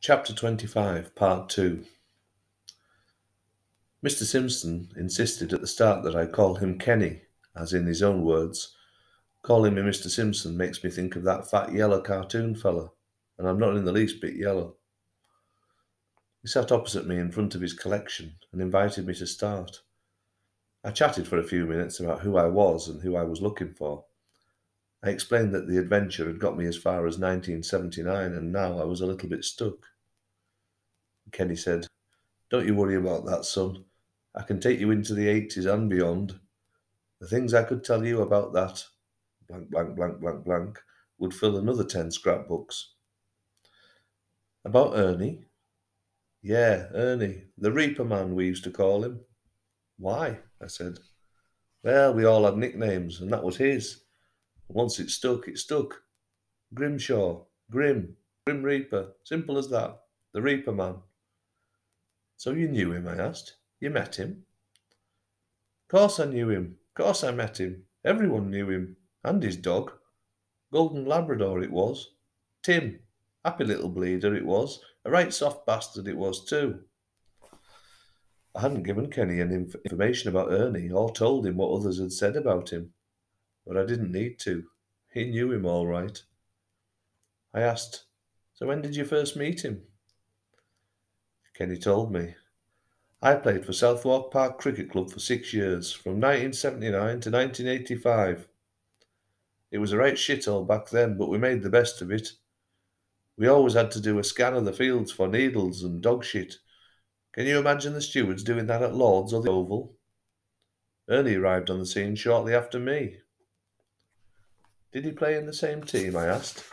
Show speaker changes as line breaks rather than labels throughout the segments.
Chapter 25, Part 2. Mr. Simpson insisted at the start that I call him Kenny, as in his own words. Calling me Mr. Simpson makes me think of that fat yellow cartoon fella, and I'm not in the least bit yellow. He sat opposite me in front of his collection and invited me to start. I chatted for a few minutes about who I was and who I was looking for. I explained that the adventure had got me as far as 1979 and now I was a little bit stuck. Kenny said, "Don't you worry about that, son. I can take you into the 80s and beyond. The things I could tell you about that, blank, blank, blank, blank, blank, would fill another 10 scrapbooks." About Ernie? Yeah, Ernie, the Reaper Man, we used to call him. Why? I said. Well, we all had nicknames, and that was his. Once it stuck, it stuck. Grimshaw, Grim Reaper, simple as that. The Reaper Man. So you knew him, I asked. You met him? Course I knew him. Course I met him. Everyone knew him. And his dog. Golden Labrador it was. Tim. Happy little bleeder it was. A right soft bastard it was too. I hadn't given Kenny any information about Ernie or told him what others had said about him. But I didn't need to. He knew him all right. I asked, "So when did you first meet him?" Kenny told me. I played for Southwark Park Cricket Club for 6 years, from 1979 to 1985. It was a right shithole back then, but we made the best of it. We always had to do a scan of the fields for needles and dog shit. Can you imagine the stewards doing that at Lord's or the Oval? Ernie arrived on the scene shortly after me. Did he play in the same team, I asked.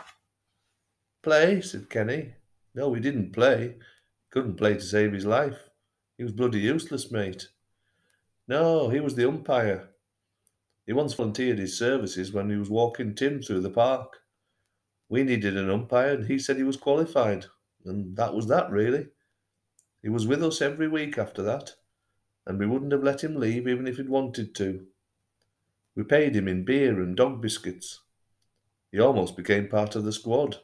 Play, said Kenny. No, he didn't play. Couldn't play to save his life. He was bloody useless, mate. No, he was the umpire. He once volunteered his services when he was walking Tim through the park. We needed an umpire and he said he was qualified. And that was that, really. He was with us every week after that, and we wouldn't have let him leave even if he'd wanted to. We paid him in beer and dog biscuits. He almost became part of the squad.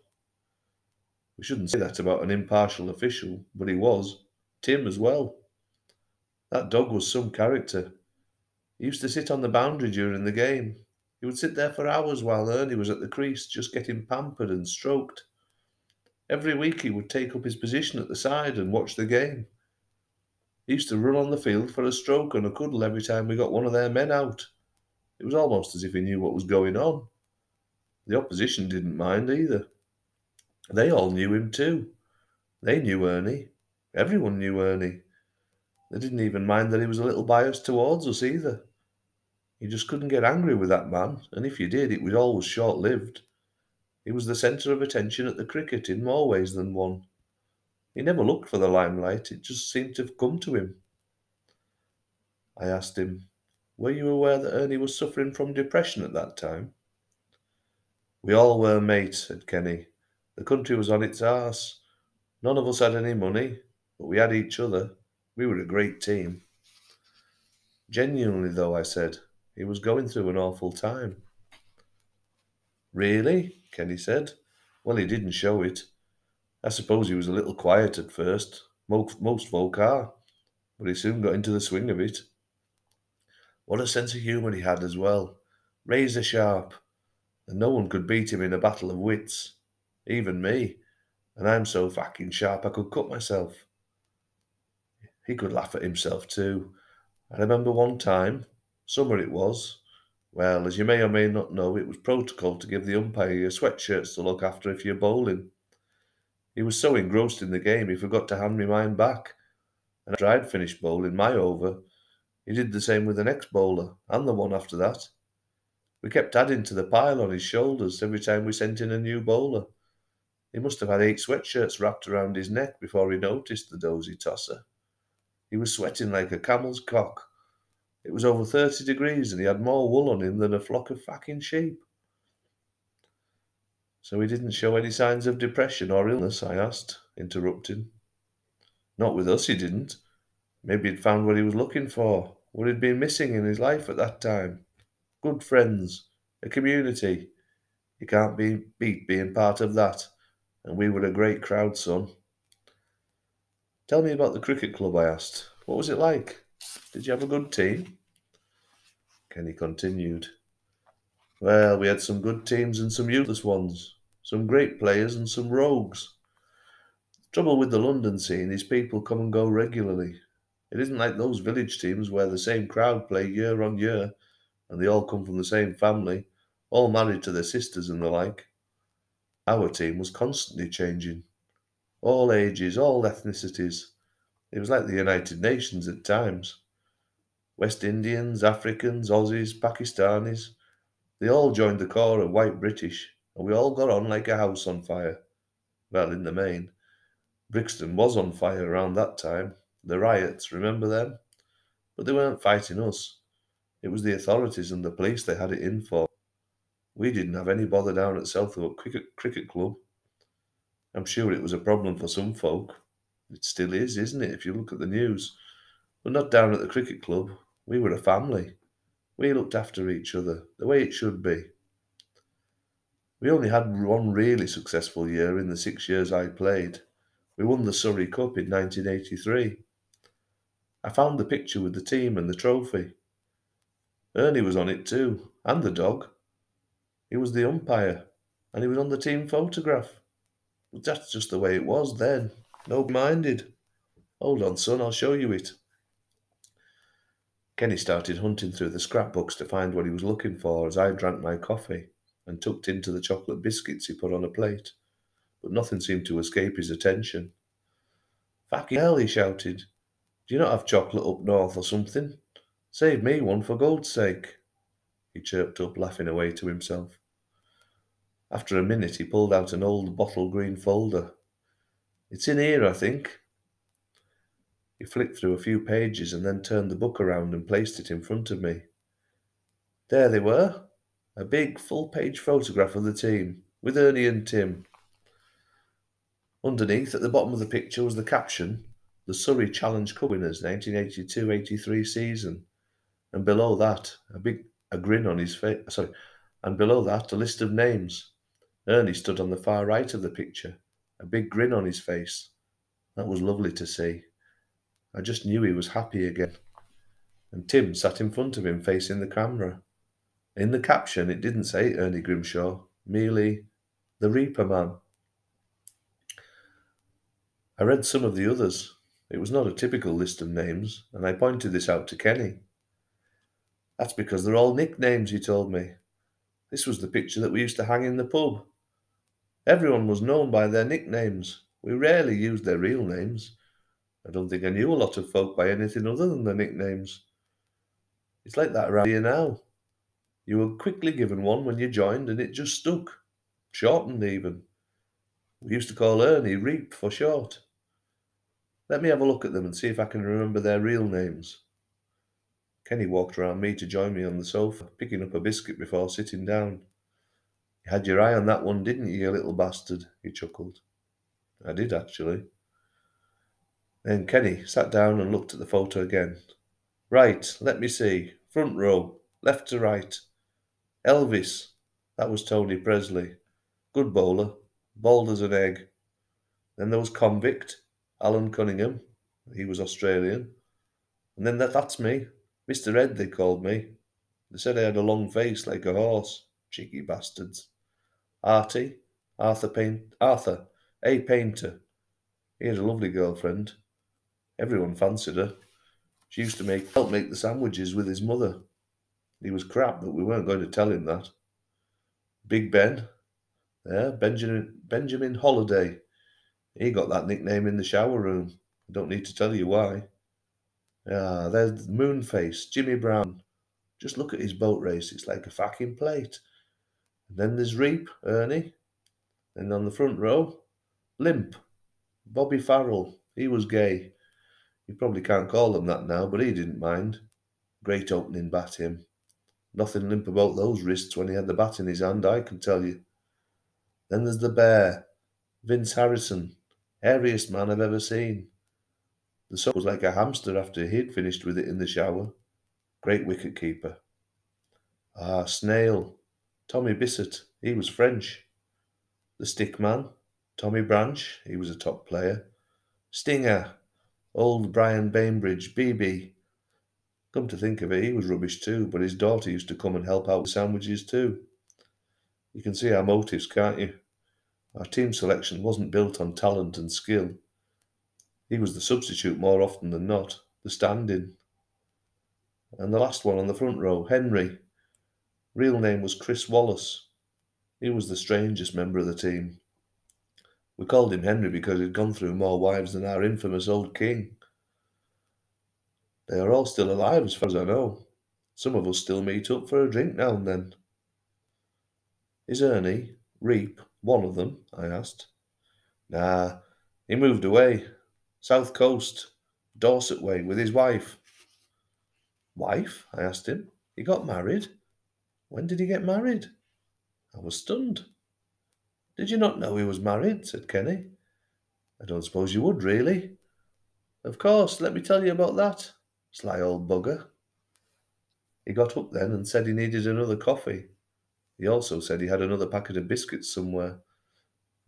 We shouldn't say that about an impartial official, but he was. Tim as well. That dog was some character. He used to sit on the boundary during the game. He would sit there for hours while Ernie was at the crease, just getting pampered and stroked. Every week he would take up his position at the side and watch the game. He used to run on the field for a stroke and a cuddle every time we got one of their men out. It was almost as if he knew what was going on. The opposition didn't mind either. They all knew him too. They knew Ernie. Everyone knew Ernie. They didn't even mind that he was a little biased towards us either. You just couldn't get angry with that man, and if you did, it was always short-lived. He was the centre of attention at the cricket in more ways than one. He never looked for the limelight, it just seemed to have come to him. I asked him, "Were you aware that Ernie was suffering from depression at that time?" "We all were, mate," said Kenny. "The country was on its arse. None of us had any money, but we had each other. We were a great team." "Genuinely, though," I said, "he was going through an awful time." "Really?" Kenny said. "Well, he didn't show it. I suppose he was a little quiet at first. Most folk are. But he soon got into the swing of it. What a sense of humour he had as well. Razor sharp. And no one could beat him in a battle of wits. Even me. And I'm so fucking sharp I could cut myself. He could laugh at himself too. I remember one time, summer it was. Well, as you may or may not know, it was protocol to give the umpire your sweatshirts to look after if you're bowling. He was so engrossed in the game he forgot to hand me mine back. And after I'd finished bowling my over, he did the same with the next bowler, and the one after that. We kept adding to the pile on his shoulders every time we sent in a new bowler. He must have had 8 sweatshirts wrapped around his neck before he noticed the dozy tosser. He was sweating like a camel's cock. It was over 30 degrees and he had more wool on him than a flock of fucking sheep. So he didn't show any signs of depression or illness, I asked, interrupting. Not with us, he didn't. Maybe he'd found what he was looking for, what he'd been missing in his life at that time. Good friends, a community. You can't beat being part of that, and we were a great crowd, son. Tell me about the cricket club, I asked. What was it like? Did you have a good team? Kenny continued. Well, we had some good teams and some useless ones, some great players and some rogues. Trouble with the London scene is people come and go regularly. It isn't like those village teams where the same crowd play year on year and they all come from the same family, all married to their sisters and the like. Our team was constantly changing. All ages, all ethnicities. It was like the United Nations at times. West Indians, Africans, Aussies, Pakistanis, they all joined the core of white British, and we all got on like a house on fire. Well, in the main. Brixton was on fire around that time. The riots, remember them? But they weren't fighting us. It was the authorities and the police they had it in for. We didn't have any bother down at Southwark Cricket Club. I'm sure it was a problem for some folk. It still is, isn't it, if you look at the news? But not down at the cricket club. We were a family. We looked after each other, the way it should be. We only had one really successful year in the 6 years I played. We won the Surrey Cup in 1983. I found the picture with the team and the trophy. Ernie was on it too, and the dog. He was the umpire, and he was on the team photograph. But that's just the way it was then. Nobody minded. Hold on, son, I'll show you it. Kenny started hunting through the scrapbooks to find what he was looking for as I drank my coffee and tucked into the chocolate biscuits he put on a plate, but nothing seemed to escape his attention. Fucking hell, he shouted. Do you not have chocolate up north or something? Save me one for God's sake. He chirped up, laughing away to himself. After a minute, he pulled out an old bottle green folder. It's in here, I think. He flicked through a few pages and then turned the book around and placed it in front of me. There they were, a big full-page photograph of the team, with Ernie and Tim. Underneath, at the bottom of the picture, was the caption, The Surrey Challenge Cup Winners 1982-83 season, and below that, a grin on his face. And below that, a list of names. Ernie stood on the far right of the picture, a big grin on his face. That was lovely to see. I just knew he was happy again. And Tim sat in front of him facing the camera. In the caption, it didn't say Ernie Grimshaw, merely the Reaper Man. I read some of the others. It was not a typical list of names, and I pointed this out to Kenny. That's because they're all nicknames, he told me. This was the picture that we used to hang in the pub. Everyone was known by their nicknames. We rarely used their real names. I don't think I knew a lot of folk by anything other than their nicknames. It's like that around here now. You were quickly given one when you joined, and it just stuck. Shortened, even. We used to call Ernie Reap for short. Let me have a look at them and see if I can remember their real names. Kenny walked around me to join me on the sofa, picking up a biscuit before sitting down. You had your eye on that one, didn't you, you little bastard? He chuckled. I did, actually. Then Kenny sat down and looked at the photo again. Right, let me see. Front row, left to right. Elvis. That was Tony Presley. Good bowler. Bald as an egg. Then there was Convict. Alan Cunningham. He was Australian. And then that's me. Mr. Ed, they called me. They said I had a long face like a horse. Cheeky bastards. Artie. Arthur. A. Painter. He had a lovely girlfriend. Everyone fancied her. She used to help make the sandwiches with his mother. He was crap, but we weren't going to tell him that. Big Ben. There, Benjamin Holiday. He got that nickname in the shower room. I don't need to tell you why. Ah, there's Moonface, Jimmy Brown. Just look at his boat race. It's like a fucking plate. And then there's Reap, Ernie. And on the front row, Limp, Bobby Farrell. He was gay. You probably can't call him that now, but he didn't mind. Great opening bat, him. Nothing limp about those wrists when he had the bat in his hand, I can tell you. Then there's the Bear, Vince Harrison, hairiest man I've ever seen. The soap was like a hamster after he'd finished with it in the shower. Great wicket-keeper. Ah, Snail, Tommy Bissett, he was French. The Stickman, Tommy Branch, he was a top player. Stinger, Old Brian Bainbridge, BB. Come to think of it, he was rubbish too, but his daughter used to come and help out with sandwiches too. You can see our motives, can't you? Our team selection wasn't built on talent and skill. He was the substitute more often than not, the stand-in. And the last one on the front row, Henry. Real name was Chris Wallace. He was the strangest member of the team. We called him Henry because he'd gone through more wives than our infamous old king. They are all still alive as far as I know. Some of us still meet up for a drink now and then. Is Ernie, Reap, one of them? I asked. Nah, he moved away. South Coast, Dorset way, with his wife. Wife? I asked him. He got married? When did he get married? I was stunned. Did you not know he was married? Said Kenny. I don't suppose you would, really. Of course, let me tell you about that. Sly old bugger. He got up then and said he needed another coffee. He also said he had another packet of biscuits somewhere,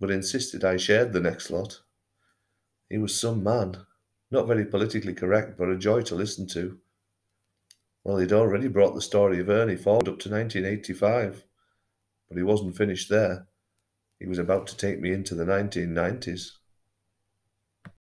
but insisted I shared the next lot. He was some man. Not very politically correct, but a joy to listen to. Well, he'd already brought the story of Ernie forward up to 1985, but he wasn't finished there. He was about to take me into the 1990s.